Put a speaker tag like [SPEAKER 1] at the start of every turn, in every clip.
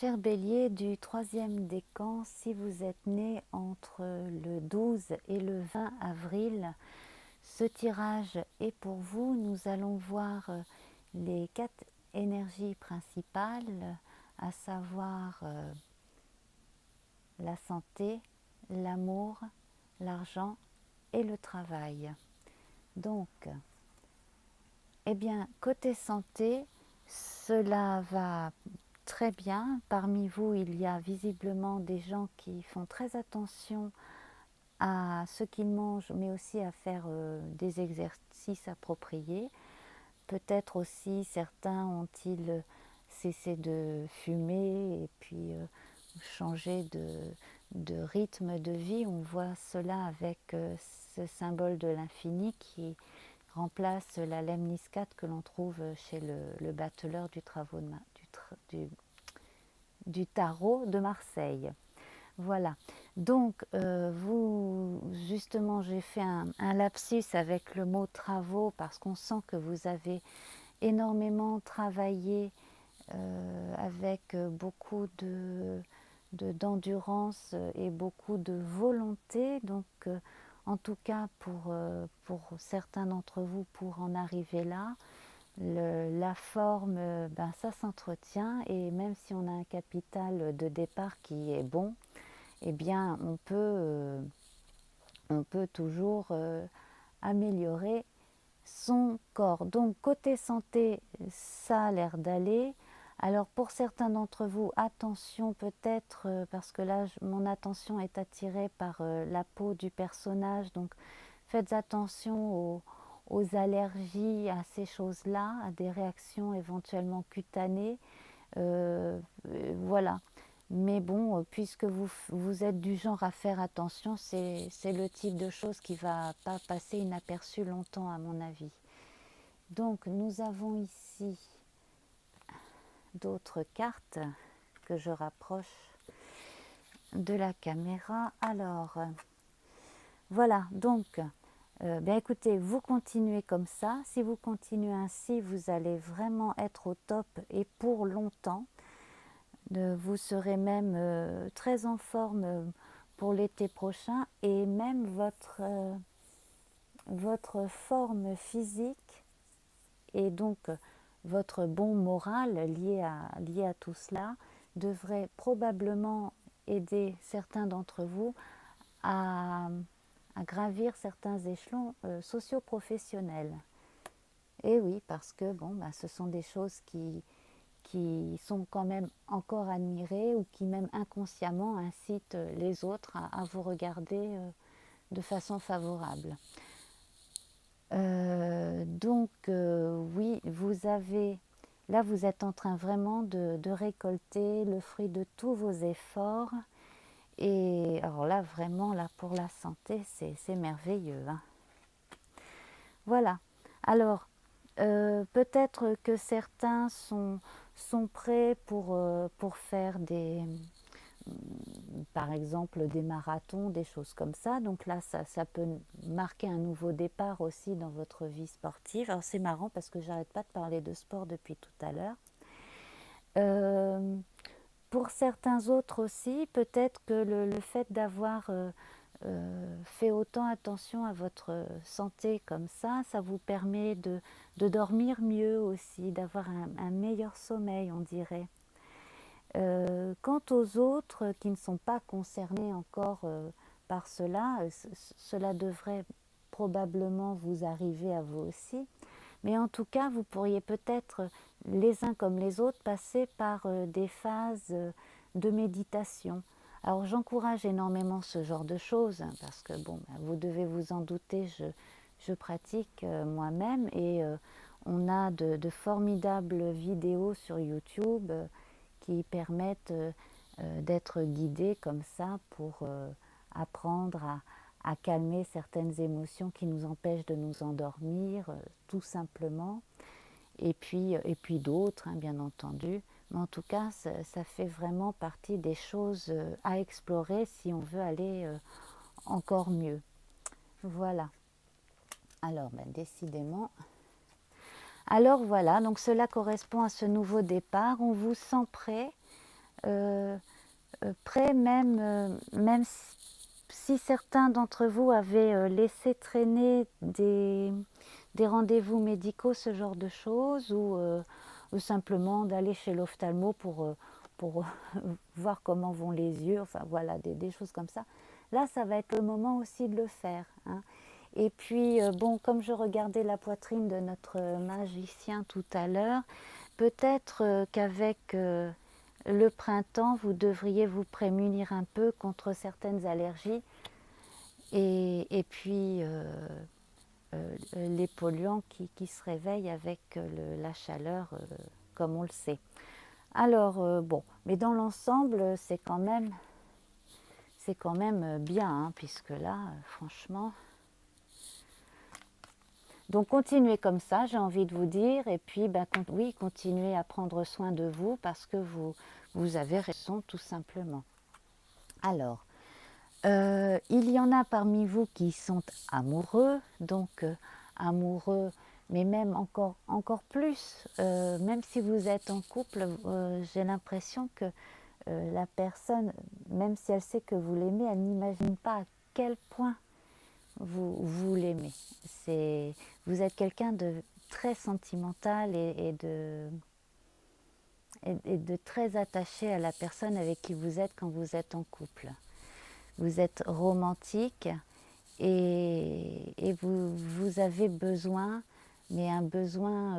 [SPEAKER 1] Cher Bélier du troisième décan, si vous êtes né entre le 12 et le 20 avril, ce tirage est pour vous. Nous allons voir les 4 énergies principales, à savoir la santé, l'amour, l'argent et le travail. Donc, eh bien, côté santé, cela va très bien. Parmi vous, il y a visiblement des gens qui font très attention à ce qu'ils mangent, mais aussi à faire des exercices appropriés. Peut-être aussi certains ont-ils cessé de fumer et puis changé de rythme de vie. On voit cela avec ce symbole de l'infini qui remplace la lemniscate que l'on trouve chez le battleur du tarot de Marseille. Voilà. Donc, justement, j'ai fait un lapsus avec le mot travaux parce qu'on sent que vous avez énormément travaillé avec beaucoup d'endurance et beaucoup de volonté. Donc, en tout cas, pour certains d'entre vous, pour en arriver là, la forme, ça s'entretient, et même si on a un capital de départ qui est bon, eh bien on peut toujours améliorer son corps. Donc côté santé, ça a l'air d'aller. Alors pour certains d'entre vous, attention peut-être, parce que là mon attention est attirée par la peau du personnage, donc faites attention aux allergies, à ces choses-là, à des réactions éventuellement cutanées. Voilà. Mais bon, puisque vous êtes du genre à faire attention, c'est le type de chose qui ne va pas passer inaperçu longtemps, à mon avis. Donc nous avons ici d'autres cartes que je rapproche de la caméra. Alors, voilà, donc, écoutez, vous continuez comme ça. Si vous continuez ainsi, vous allez vraiment être au top et pour longtemps. Vous serez même très en forme pour l'été prochain, et même votre forme physique et donc votre bon moral lié à tout cela devrait probablement aider certains d'entre vous à gravir certains échelons socio-professionnels. Et oui, parce que ce sont des choses qui sont quand même encore admirées, ou qui même inconsciemment incitent les autres à vous regarder de façon favorable. Oui, là vous êtes en train vraiment de récolter le fruit de tous vos efforts. Et alors là vraiment, là pour la santé, c'est merveilleux, hein. Voilà. Alors peut-être que certains sont prêts pour faire par exemple des marathons, des choses comme ça. Donc là, ça peut marquer un nouveau départ aussi dans votre vie sportive. Alors c'est marrant parce que j'arrête pas de parler de sport depuis tout à l'heure. Pour certains autres aussi, peut-être que le fait d'avoir fait autant attention à votre santé comme ça vous permet de dormir mieux aussi, d'avoir un meilleur sommeil, on dirait. Quant aux autres qui ne sont pas concernés encore par cela, cela devrait probablement vous arriver à vous aussi. Mais en tout cas, vous pourriez peut-être, les uns comme les autres, passer par des phases de méditation. Alors j'encourage énormément ce genre de choses, hein, parce que vous devez vous en douter, je pratique moi-même, et on a de formidables vidéos sur YouTube qui permettent d'être guidés comme ça pour apprendre à calmer certaines émotions qui nous empêchent de nous endormir, tout simplement. Et puis d'autres, hein, bien entendu. Mais en tout cas, ça fait vraiment partie des choses à explorer si on veut aller encore mieux. Voilà. Alors, décidément. Alors voilà, donc cela correspond à ce nouveau départ. On vous sent prêt. prêt, même si certains d'entre vous avaient laissé traîner des rendez-vous médicaux, ce genre de choses, ou simplement d'aller chez l'ophtalmo pour voir comment vont les yeux, enfin voilà, des choses comme ça. Là, ça va être le moment aussi de le faire, hein. Et puis, bon, comme je regardais la poitrine de notre magicien tout à l'heure, peut-être qu'avec le printemps, vous devriez vous prémunir un peu contre certaines allergies et puis les polluants qui se réveillent avec la chaleur, comme on le sait. Alors, bon, mais dans l'ensemble, c'est quand même bien, hein, puisque là, franchement... Donc continuez comme ça, j'ai envie de vous dire, et puis ben, oui, continuez à prendre soin de vous parce que vous avez raison tout simplement. Alors, il y en a parmi vous qui sont amoureux, donc amoureux, mais même encore plus, même si vous êtes en couple, j'ai l'impression que la personne, même si elle sait que vous l'aimez, elle n'imagine pas à quel point vous l'aimez. Vous êtes quelqu'un de très sentimental et de très attaché à la personne avec qui vous êtes quand vous êtes en couple. Vous êtes romantique et vous avez besoin, mais un besoin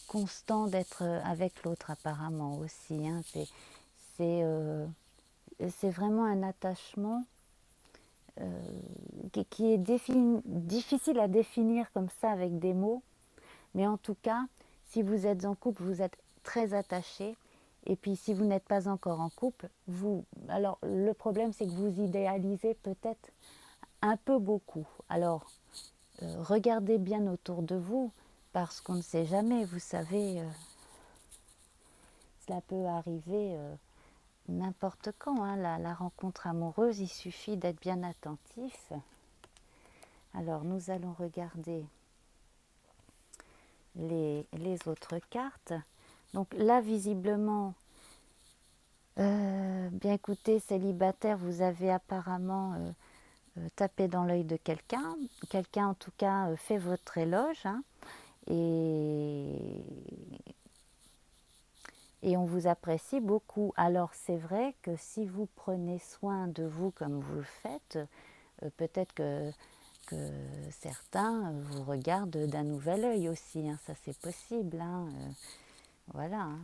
[SPEAKER 1] constant d'être avec l'autre apparemment aussi, hein. C'est vraiment un attachement qui est difficile à définir comme ça avec des mots, mais en tout cas, si vous êtes en couple, vous êtes très attaché. Et puis si vous n'êtes pas encore en couple, alors le problème c'est que vous idéalisez peut-être un peu beaucoup. Alors regardez bien autour de vous, parce qu'on ne sait jamais, vous savez, cela peut arriver n'importe quand, hein, la rencontre amoureuse, il suffit d'être bien attentif. Alors nous allons regarder les autres cartes. Donc là, visiblement, bien écoutez, célibataire, vous avez apparemment tapé dans l'œil de quelqu'un. Quelqu'un, en tout cas, fait votre éloge, hein, et on vous apprécie beaucoup. Alors, c'est vrai que si vous prenez soin de vous comme vous le faites, peut-être que certains vous regardent d'un nouvel œil aussi, hein, ça c'est possible, hein, voilà, hein.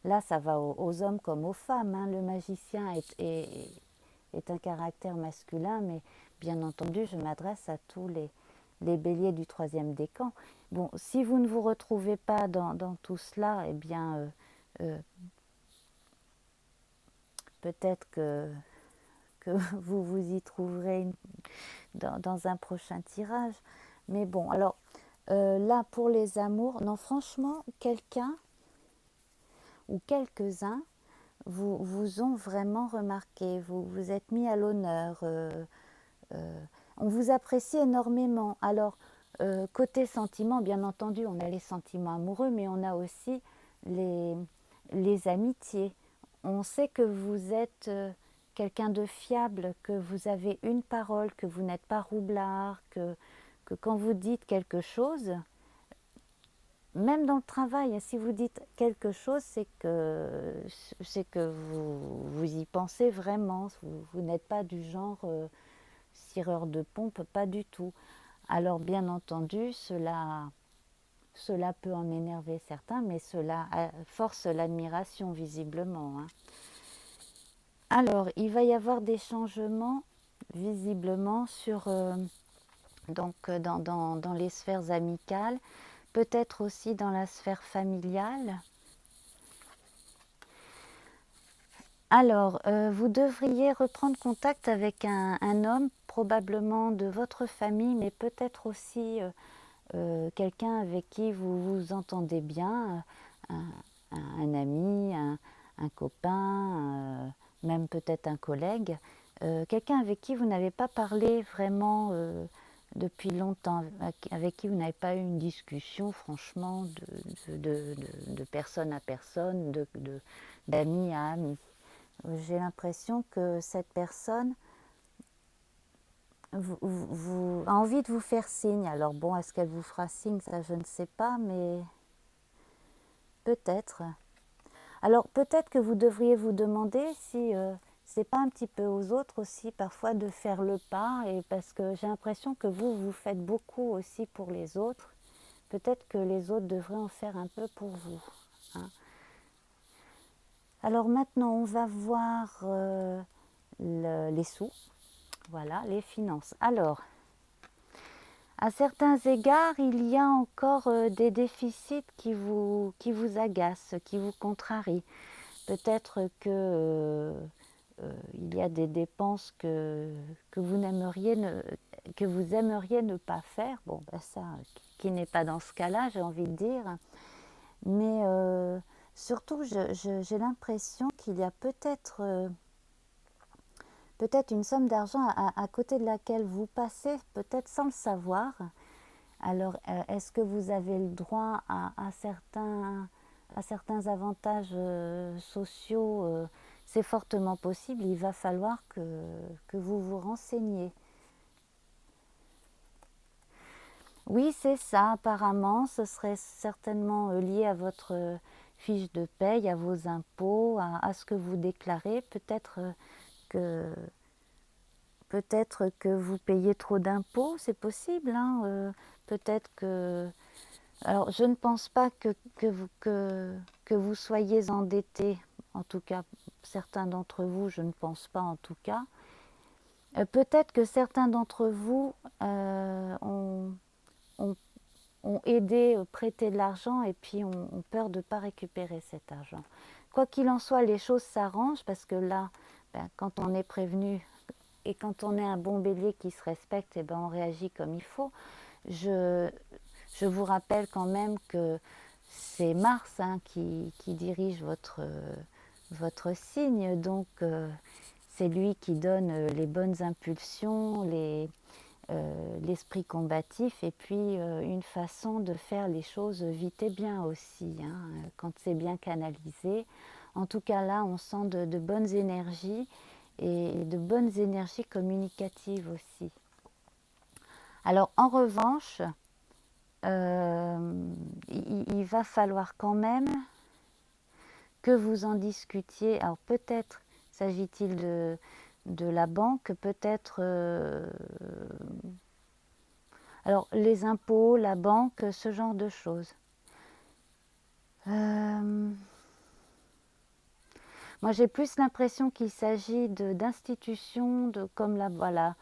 [SPEAKER 1] Là, ça va aux hommes comme aux femmes, hein. Le magicien est un caractère masculin, mais bien entendu, je m'adresse à tous les béliers du troisième décan. Bon, si vous ne vous retrouvez pas dans tout cela, eh bien, peut-être que vous vous y trouverez dans un prochain tirage. Mais bon, alors, là, pour les amours, non, franchement, quelqu'un ou quelques-uns vous ont vraiment remarqué, vous êtes mis à l'honneur, on vous apprécie énormément. Alors, côté sentiments, bien entendu, on a les sentiments amoureux, mais on a aussi les amitiés. On sait que vous êtes quelqu'un de fiable, que vous avez une parole, que vous n'êtes pas roublard, que quand vous dites quelque chose, même dans le travail, si vous dites quelque chose, c'est que vous y pensez vraiment. Vous n'êtes pas du genre cireur de pompe, pas du tout. Alors bien entendu, cela peut en énerver certains, mais cela force l'admiration visiblement, hein. Alors, il va y avoir des changements visiblement dans les sphères amicales, peut-être aussi dans la sphère familiale. Alors, vous devriez reprendre contact avec un homme, probablement de votre famille, mais peut-être aussi quelqu'un avec qui vous vous entendez bien, un ami, un copain, même peut-être un collègue, quelqu'un avec qui vous n'avez pas parlé vraiment depuis longtemps, avec qui vous n'avez pas eu une discussion, franchement, de personne à personne, d'ami à ami. J'ai l'impression que cette personne a envie de vous faire signe. Alors bon, est-ce qu'elle vous fera signe, ça je ne sais pas, mais peut-être. Alors peut-être que vous devriez vous demander si c'est pas un petit peu aux autres aussi parfois de faire le pas, et parce que j'ai l'impression que vous faites beaucoup aussi pour les autres. Peut-être que les autres devraient en faire un peu pour vous, hein. Alors maintenant, on va voir les sous, voilà, les finances. Alors, à certains égards, il y a encore des déficits qui vous agacent, qui vous contrarient. Peut-être que il y a des dépenses que vous aimeriez ne pas faire. Bon, ben ça, qui n'est pas dans ce cas-là, j'ai envie de dire. Mais surtout, j'ai l'impression qu'il y a peut-être une somme d'argent à côté de laquelle vous passez, peut-être sans le savoir. Alors, est-ce que vous avez le droit à certains avantages sociaux? C'est fortement possible, il va falloir que vous vous renseigniez. Oui, c'est ça, apparemment, ce serait certainement lié à votre fiche de paye, à vos impôts, à ce que vous déclarez. Que, peut-être que vous payez trop d'impôts, c'est possible, hein, peut-être que... Alors, je ne pense pas que vous soyez endetté, en tout cas, certains d'entre vous, je ne pense pas en tout cas. Peut-être que certains d'entre vous ont, ont ont aidé, prêté de l'argent et puis ont peur de ne pas récupérer cet argent. Quoi qu'il en soit, les choses s'arrangent parce que là, ben, quand on est prévenu et quand on est un bon bélier qui se respecte, et ben, on réagit comme il faut. Je, je vous rappelle quand même que c'est Mars, hein, qui dirige votre signe, donc c'est lui qui donne les bonnes impulsions, l'esprit combatif, et puis une façon de faire les choses vite et bien aussi, hein, quand c'est bien canalisé. En tout cas là, on sent de bonnes énergies et de bonnes énergies communicatives aussi. Alors en revanche, il va falloir quand même que vous en discutiez. Alors peut-être s'agit-il de la banque, peut-être... alors les impôts, la banque, ce genre de choses. Moi j'ai plus l'impression qu'il s'agit d'institutions comme la voilà,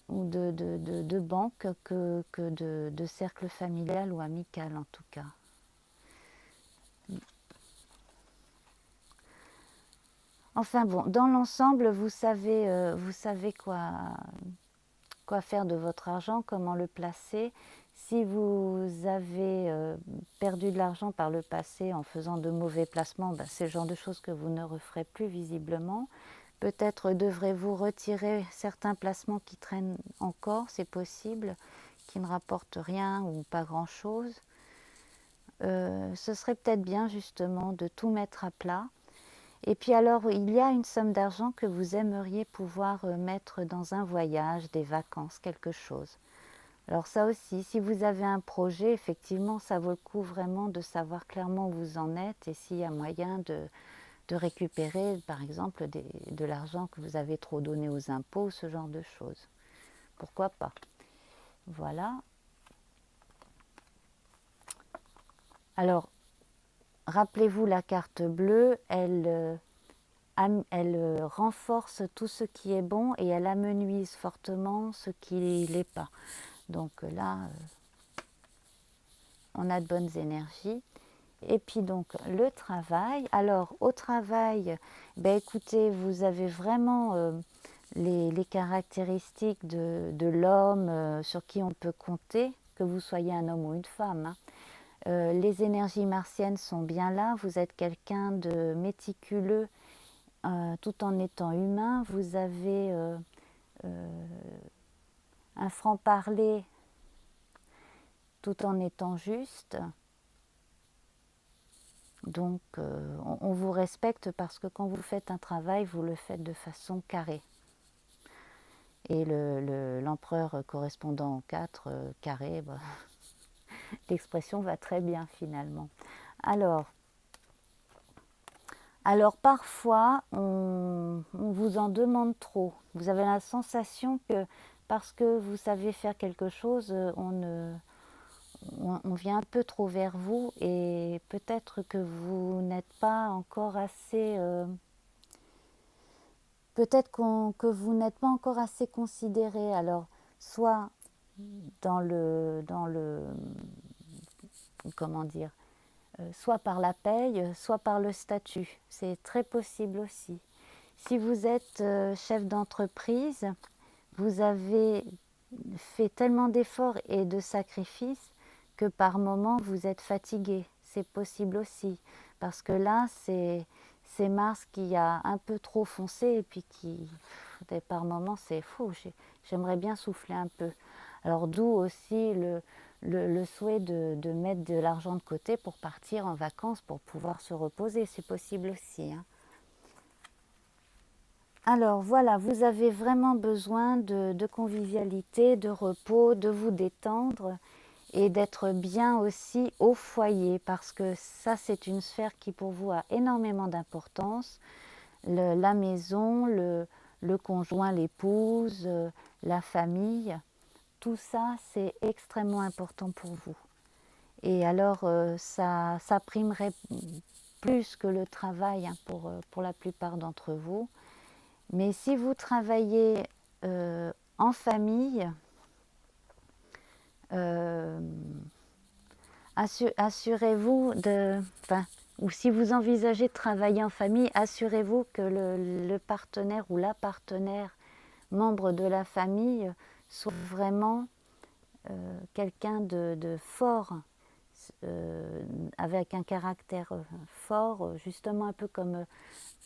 [SPEAKER 1] ou de banques que de cercle familial ou amical en tout cas. Enfin bon, dans l'ensemble, vous savez quoi faire de votre argent, comment le placer. Si vous avez perdu de l'argent par le passé en faisant de mauvais placements, ben, c'est le genre de choses que vous ne referez plus visiblement. Peut-être devrez-vous retirer certains placements qui traînent encore, c'est possible, qui ne rapportent rien ou pas grand-chose. Ce serait peut-être bien justement de tout mettre à plat. Et puis alors, il y a une somme d'argent que vous aimeriez pouvoir mettre dans un voyage, des vacances, quelque chose. Alors ça aussi, si vous avez un projet, effectivement, ça vaut le coup vraiment de savoir clairement où vous en êtes et s'il y a moyen de récupérer, par exemple, de l'argent que vous avez trop donné aux impôts, ce genre de choses. Pourquoi pas? Voilà. Alors, rappelez-vous, la carte bleue, elle renforce tout ce qui est bon et elle amenuise fortement ce qui l'est pas. Donc là, on a de bonnes énergies. Et puis donc le travail. Alors au travail, ben, écoutez, vous avez vraiment les caractéristiques de l'homme sur qui on peut compter, que vous soyez un homme ou une femme, hein. Les énergies martiennes sont bien là. Vous êtes quelqu'un de méticuleux tout en étant humain. Vous avez un franc-parler tout en étant juste. Donc on vous respecte parce que quand vous faites un travail, vous le faites de façon carrée. Et l'empereur correspondant au 4 carré, bah, l'expression va très bien finalement. Alors parfois, on vous en demande trop. Vous avez la sensation que parce que vous savez faire quelque chose, on vient un peu trop vers vous et peut-être que vous n'êtes pas encore assez... que vous n'êtes pas encore assez considéré. Alors, soit dans le comment dire, soit par la paye, soit par le statut. C'est très possible aussi. Si vous êtes chef d'entreprise, vous avez fait tellement d'efforts et de sacrifices que par moments vous êtes fatigué. C'est possible aussi. Parce que là, c'est Mars qui a un peu trop foncé et puis qui, par moments, c'est fou. J'aimerais bien souffler un peu. Alors d'où aussi le souhait de mettre de l'argent de côté pour partir en vacances, pour pouvoir se reposer. C'est possible aussi. Hein. Alors voilà, vous avez vraiment besoin de convivialité, de repos, de vous détendre et d'être bien aussi au foyer parce que ça c'est une sphère qui pour vous a énormément d'importance. La maison, le conjoint, l'épouse, la famille, tout ça c'est extrêmement important pour vous. Et alors ça primerait plus que le travail hein, pour la plupart d'entre vous. Mais si vous travaillez en famille, assurez-vous ou si vous envisagez de travailler en famille, assurez-vous que le partenaire ou la partenaire membre de la famille soit vraiment quelqu'un de fort, avec un caractère fort, justement un peu comme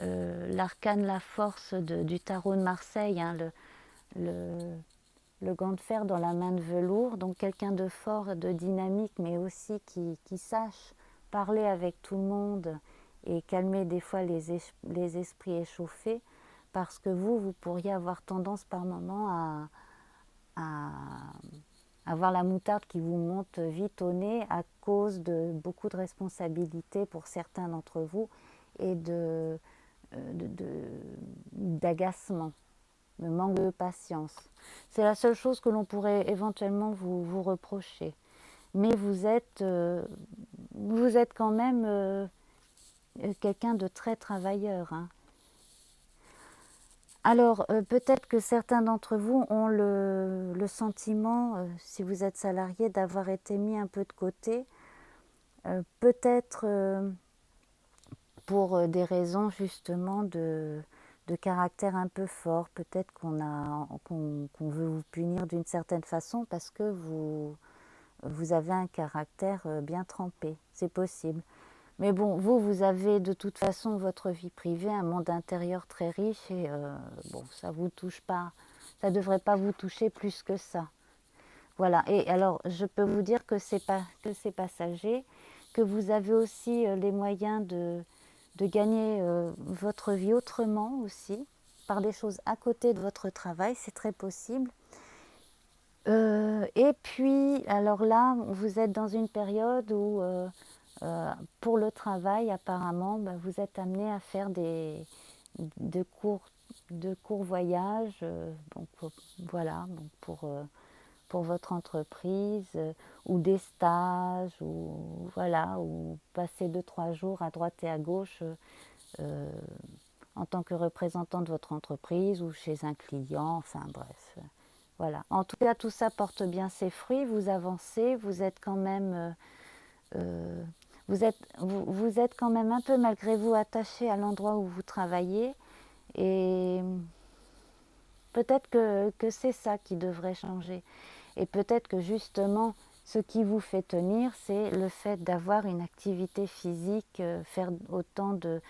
[SPEAKER 1] l'arcane La Force du tarot de Marseille, hein, le gant de fer dans la main de velours, donc quelqu'un de fort, de dynamique, mais aussi qui sache parler avec tout le monde et calmer des fois les esprits échauffés, parce que vous pourriez avoir tendance par moment à avoir la moutarde qui vous monte vite au nez à cause de beaucoup de responsabilités pour certains d'entre vous et d'agacement, de manque de patience. C'est la seule chose que l'on pourrait éventuellement vous reprocher. Mais vous êtes quand même quelqu'un de très travailleur. Hein. Alors, peut-être que certains d'entre vous ont le sentiment, si vous êtes salarié, d'avoir été mis un peu de côté. Peut-être pour des raisons justement de caractère un peu fort. Peut-être qu'on veut vous punir d'une certaine façon parce que vous avez un caractère bien trempé. C'est possible. Mais bon, vous avez de toute façon votre vie privée, un monde intérieur très riche et bon, ça vous touche pas, ça devrait pas vous toucher plus que ça. Voilà. Et alors, je peux vous dire que c'est passager, que vous avez aussi les moyens de gagner votre vie autrement aussi, par des choses à côté de votre travail, c'est très possible. Et puis, alors là, vous êtes dans une période où, pour le travail, apparemment, vous êtes amené à faire de courts voyages, donc, voilà, donc pour votre entreprise, ou des stages, ou voilà, ou passer 2-3 jours à droite et à gauche en tant que représentant de votre entreprise ou chez un client, enfin bref. Voilà. En tout cas, tout ça porte bien ses fruits, vous avancez, vous êtes quand même vous êtes quand même un peu malgré vous attaché à l'endroit où vous travaillez et peut-être que c'est ça qui devrait changer. Et peut-être que justement, ce qui vous fait tenir, c'est le fait d'avoir une activité physique, faire autant de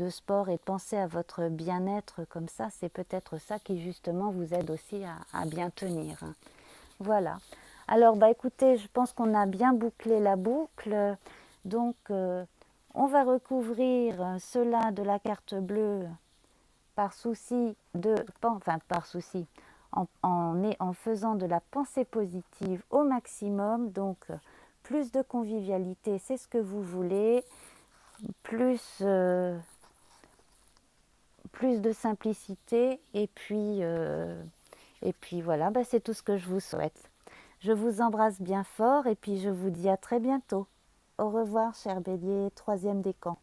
[SPEAKER 1] sport et penser à votre bien-être comme ça, c'est peut-être ça qui justement vous aide aussi à bien tenir. Hein. Voilà. Alors, bah écoutez, je pense qu'on a bien bouclé la boucle. Donc, on va recouvrir cela de la carte bleue par souci de, enfin par souci, en faisant de la pensée positive au maximum. Donc, plus de convivialité, c'est ce que vous voulez, plus, plus de simplicité, et puis voilà, bah, c'est tout ce que je vous souhaite. Je vous embrasse bien fort et puis je vous dis à très bientôt. Au revoir, cher bélier, troisième décan.